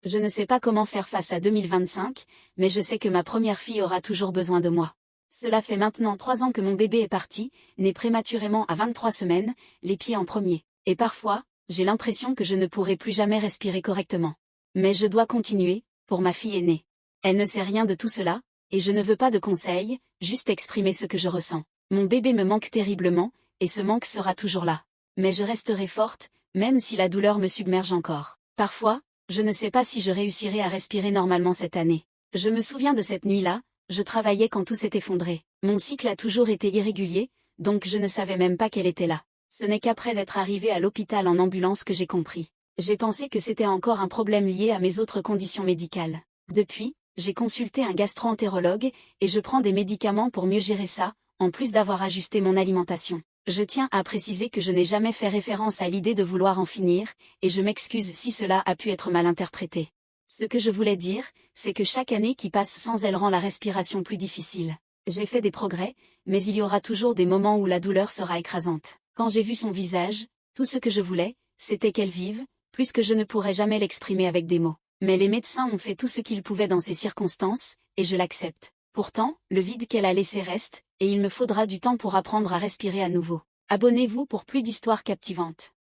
Je ne sais pas comment faire face à 2025, mais je sais que ma première fille aura toujours besoin de moi. Cela fait maintenant 3 ans que mon bébé est parti, né prématurément à 23 semaines, les pieds en premier. Et parfois, j'ai l'impression que je ne pourrai plus jamais respirer correctement. Mais je dois continuer, pour ma fille aînée. Elle ne sait rien de tout cela, et je ne veux pas de conseils, juste exprimer ce que je ressens. Mon bébé me manque terriblement, et ce manque sera toujours là. Mais je resterai forte, même si la douleur me submerge encore. Parfois, je ne sais pas si je réussirai à respirer normalement cette année. Je me souviens de cette nuit-là, je travaillais quand tout s'est effondré. Mon cycle a toujours été irrégulier, donc je ne savais même pas qu'elle était là. Ce n'est qu'après être arrivée à l'hôpital en ambulance que j'ai compris. J'ai pensé que c'était encore un problème lié à mes autres conditions médicales. Depuis, j'ai consulté un gastro-entérologue, et je prends des médicaments pour mieux gérer ça, en plus d'avoir ajusté mon alimentation. Je tiens à préciser que je n'ai jamais fait référence à l'idée de vouloir en finir, et je m'excuse si cela a pu être mal interprété. Ce que je voulais dire, c'est que chaque année qui passe sans elle rend la respiration plus difficile. J'ai fait des progrès, mais il y aura toujours des moments où la douleur sera écrasante. Quand j'ai vu son visage, tout ce que je voulais, c'était qu'elle vive, plus que je ne pourrais jamais l'exprimer avec des mots. Mais les médecins ont fait tout ce qu'ils pouvaient dans ces circonstances, et je l'accepte. Pourtant, le vide qu'elle a laissé reste, et il me faudra du temps pour apprendre à respirer à nouveau. Abonnez-vous pour plus d'histoires captivantes.